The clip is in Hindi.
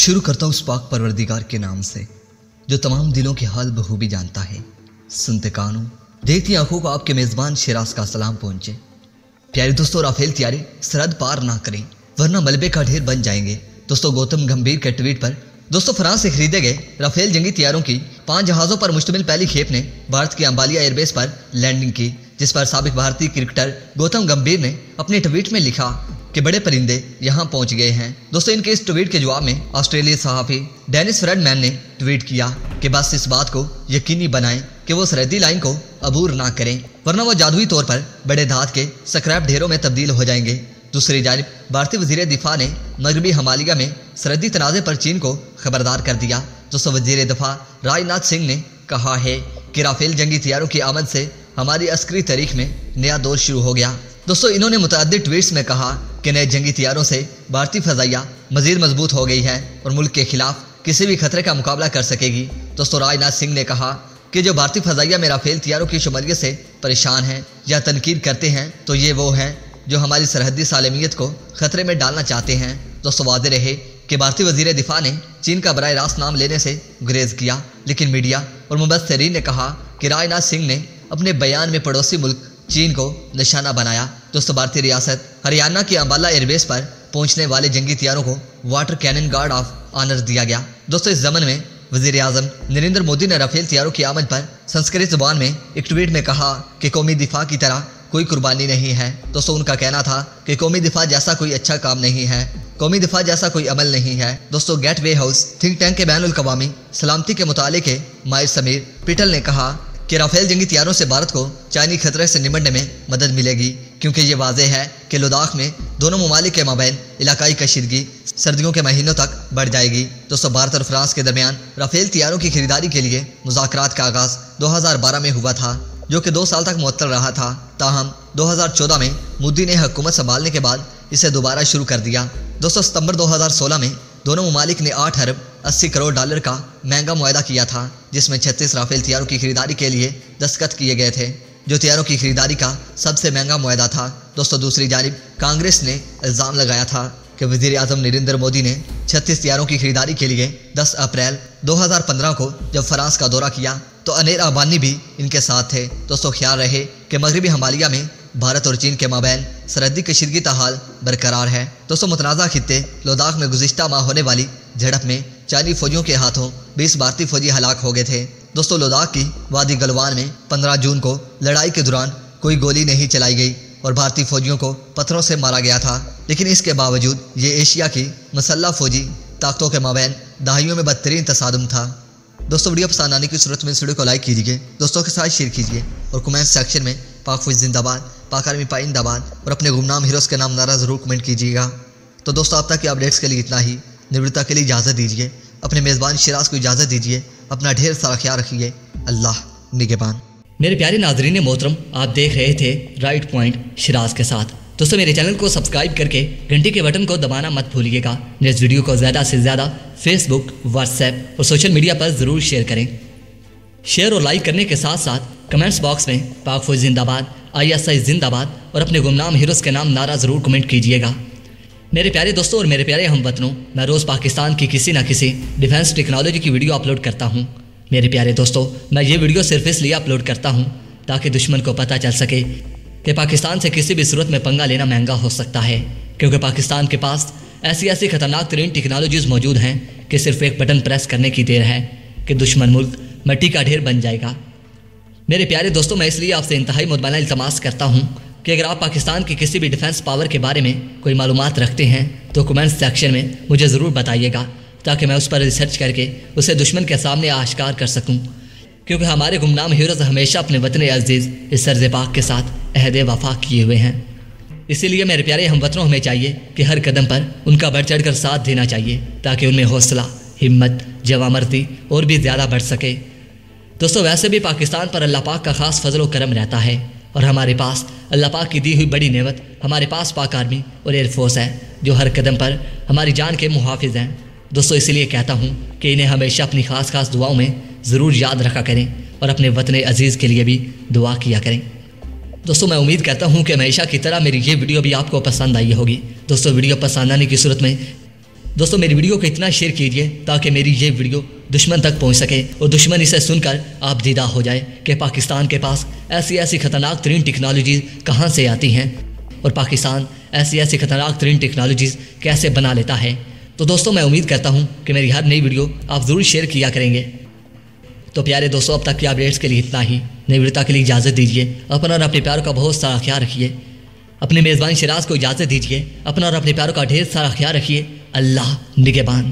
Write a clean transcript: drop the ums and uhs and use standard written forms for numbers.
शुरू करता हूँ उस पाक परवरदिगार के नाम से जो तमाम दिलों के हाल बखूबी जानता है। सुनते कानों देखती आंखों को आपके मेज़बान शिराज का सलाम पहुंचे। प्यारे दोस्तों, राफेल तैयारी सरहद पार ना करें वरना मलबे का ढेर बन जाएंगे। दोस्तों, गौतम गंभीर के ट्वीट पर फ्रांस से खरीदे गए राफेल जंगी तैयारों की 5 जहाज़ों पर मुश्तमिल पहली खेप ने भारत की अंबालिया एयरबेस पर लैंडिंग की, जिस पर साबिक भारतीय क्रिकेटर गौतम गंभीर ने अपने ट्वीट में लिखा कि बड़े परिंदे यहां पहुंच गए हैं। दोस्तों, इनके इस ट्वीट के जवाब में ऑस्ट्रेलियाई सहाफ़ी डेनिस फ्रेडमैन ने ट्वीट किया कि बस इस बात को यकीनी बनाएं कि वो सरहदी लाइन को अबूर ना करें वरना वो जादुई तौर पर बड़े धात के स्क्रैप ढेरों में तब्दील हो जाएंगे। दूसरी जानिब भारतीय वजीर दिफा ने मगरबी हिमालय में सरहदी तनाज़े पर चीन को खबरदार कर दिया। दोस्तों, वजीर दिफा राजनाथ सिंह ने कहा है कि राफेल जंगी तैयारों की आमद से हमारी अस्करी तारीख में नया दौर शुरू हो गया। दोस्तों, इन्होंने मुतअद्दिद ट्वीट्स में कहा कि नए जंगी तैयारों से भारतीय फ़ज़ाइया मज़ीद मजबूत हो गई है और मुल्क के खिलाफ किसी भी खतरे का मुकाबला कर सकेगी। दोस्तों, राजनाथ सिंह ने कहा कि जो भारतीय फ़ज़ाइया में राफेल तैयारों की शुमारियत से परेशान हैं या तनकीद करते हैं तो ये वो हैं जो हमारी सरहदी सालमियत को खतरे में डालना चाहते हैं। दोस्तों, वादे रहे कि भारतीय वजीर दिफा ने चीन का बराह रास्त नाम लेने से गुरेज किया, लेकिन मीडिया और मुबस्सिरीन ने कहा कि राजनाथ सिंह ने अपने बयान में पड़ोसी मुल्क चीन को निशाना बनाया। दोस्तों, भारतीय रियासत हरियाणा की अंबाला एयरबेस पर पहुंचने वाले जंगी तैयारों को water cannon guard of honour दिया गया। दोस्तों, इस ज़मन में वज़ीर आज़म नरेंद्र मोदी ने राफेल तैयारों की आमद पर संस्कृत ज़ुबान में एक ट्वीट में कहा कि कौमी दिफा की तरह कोई कुर्बानी नहीं है। दोस्तों, उनका कहना था कि कौमी दिफा जैसा कोई अच्छा काम नहीं है, कौमी दिफा जैसा कोई अमल नहीं है। दोस्तों, गेटवे हाउस थिंक टैंक के बैनुल कवामी सलामती के मुताले के माहिर समीर पिटल ने कहा कि राफेल जंगी तैयारों से भारत को चाइनी खतरे से निपटने में मदद मिलेगी, क्योंकि ये वाज़ेह है कि लद्दाख में दोनों ममालिक के माबैन इलाकाई कशीदगी सर्दियों के महीनों तक बढ़ जाएगी। दोस्तों, भारत और फ्रांस के दरमियान राफेल तैयारों की खरीदारी के लिए मुज़ाकरात का आगाज़ 2012 में हुआ था, जो कि 2 साल तक मुअत्तल रहा था। ताहम 2014 में मोदी ने हुकूमत संभालने के बाद इसे दोबारा शुरू कर दिया। दोस्तों, सितंबर 2016 में दोनों ममालिक ने 8 अरब 80 करोड़ डॉलर का महंगा मुआहदा किया था, जिसमें 36 राफेल तैयारों की खरीदारी के लिए दस्तखत किए गए थे, जो तैयारों की खरीदारी का सबसे महंगा मुआहदा था। दोस्तों, दूसरी जानिब कांग्रेस ने इल्ज़ाम लगाया था कि वज़ीर आज़म नरेंद्र मोदी ने 36 तैयारों की खरीदारी के लिए 10 अप्रैल 2015 को जब फ्रांस का दौरा किया तो अनीर अबानी भी इनके साथ थे। दोस्तों, ख्याल रहे कि मगरबी हिमालय में भारत और चीन के माबैन सरहदी कशीदगी ताहाल बरकरार है। दोस्तों, मुतनाज़ा खित्ते लद्दाख में गुज़िश्ता माह होने वाली झड़प में चाइनी फौजियों के हाथों 20 भारतीय फौजी हलाक हो गए थे। दोस्तों, लद्दाख की वादी गलवान में 15 जून को लड़ाई के दौरान कोई गोली नहीं चलाई गई और भारतीय फौजियों को पत्थरों से मारा गया था, लेकिन इसके बावजूद ये एशिया की मसल्ला फौजी ताकतों के माबैन दहाइयों में बदतरीन तसादुम था। दोस्तों, वीडियो पसंद आने की सूरत में इस वीडियो को लाइक कीजिए, दोस्तों के साथ शेयर कीजिए और कमेंट सेक्शन में पाक फौज जिंदाबाद, पाक आर्मी पाइंदाबाद और अपने गुमनाम हीरोज़ के नाम नारा ज़रूर कमेंट कीजिएगा। तो दोस्तों, अब तक के अपडेट्स के लिए इतना ही। निवृत्ता के लिए इजाज़त दीजिए, अपने मेज़बान शिराज को इजाज़त दीजिए। अपना ढेर सारा ख्याल रखिए। अल्लाह निगहबान। मेरे प्यारे नाजरीन मोहतरम, आप देख रहे थे राइट पॉइंट शिराज के साथ। दोस्तों, मेरे चैनल को सब्सक्राइब करके घंटी के बटन को दबाना मत भूलिएगा। इस वीडियो को ज़्यादा से ज़्यादा फेसबुक, व्हाट्सएप और सोशल मीडिया पर ज़रूर शेयर करें। शेयर और लाइक करने के साथ साथ कमेंट्स बॉक्स में पाक फौज जिंदाबाद, ISI जिंदाबाद और अपने गुमनाम हीरोज़ के नाम नारा ज़रूर कमेंट कीजिएगा। मेरे प्यारे दोस्तों और मेरे प्यारे हमवतनों, मैं रोज़ पाकिस्तान की किसी न किसी डिफेंस टेक्नोलॉजी की वीडियो अपलोड करता हूँ। मेरे प्यारे दोस्तों, मैं ये वीडियो सिर्फ इसलिए अपलोड करता हूँ ताकि दुश्मन को पता चल सके कि पाकिस्तान से किसी भी सूरत में पंगा लेना महंगा हो सकता है, क्योंकि पाकिस्तान के पास ऐसी खतरनाक तरीन टेक्नोलॉजीज़ मौजूद हैं कि सिर्फ एक बटन प्रेस करने की देर है कि दुश्मन मुल्क मिट्टी का ढेर बन जाएगा। मेरे प्यारे दोस्तों, मैं इसलिए आपसे इंतहाई मुतमना इल्तमास करता हूँ कि अगर आप पाकिस्तान की किसी भी डिफेंस पावर के बारे में कोई मालूमात रखते हैं तो कमेंट सेक्शन में मुझे ज़रूर बताइएगा, ताकि मैं उस पर रिसर्च करके उसे दुश्मन के सामने आश्कार कर सकूं, क्योंकि हमारे गुमनाम हीरोज़ हमेशा अपने वतन अजीज़ इस सर्ज़ पाक के साथ अहद वफा किए हुए हैं। इसीलिए मेरे प्यारे हमवतनों, हमें चाहिए कि हर कदम पर उनका बढ़ चढ़ कर साथ देना चाहिए, ताकि उनमें हौसला, हिम्मत, जवामर्दी और भी ज़्यादा बढ़ सके। दोस्तों, वैसे भी पाकिस्तान पर अल्लाह पाक का ख़ास फजल व करम रहता है और हमारे पास अल्लाह पाक की दी हुई बड़ी नेमत हमारे पास पाक आर्मी और एयरफोर्स है, जो हर कदम पर हमारी जान के मुहाफिज हैं। दोस्तों, इसलिए कहता हूँ कि इन्हें हमेशा अपनी ख़ास दुआओं में ज़रूर याद रखा करें और अपने वतन अजीज़ के लिए भी दुआ किया करें। दोस्तों, मैं उम्मीद करता हूँ कि हमेशा की तरह मेरी ये वीडियो भी आपको पसंद आई होगी। दोस्तों, वीडियो पसंद आने की सूरत में दोस्तों मेरी वीडियो को इतना शेयर कीजिए ताकि मेरी ये वीडियो दुश्मन तक पहुंच सके और दुश्मन इसे सुनकर आप दीदा हो जाए कि पाकिस्तान के पास ऐसी ऐसी खतरनाक तरीन टेक्नोलॉजीज़ कहाँ से आती हैं और पाकिस्तान ऐसी ऐसी खतरनाक तरीन टेक्नोलॉजीज़ कैसे बना लेता है। तो दोस्तों मैं उम्मीद करता हूँ कि मेरी हर नई वीडियो आप ज़रूर शेयर किया करेंगे। तो प्यारे दोस्तों अब तक की अपडेट्स के लिए इतना ही। नई वीडियो के लिए इजाज़त दीजिए। अपना और अपने प्यारों का बहुत सारा ख्याल रखिए। अपने मेज़बान शिराज को इजाज़त दीजिए। अपना और अपने प्यारों का ढेर सारा ख्याल रखिए। अल्लाह निगहबान।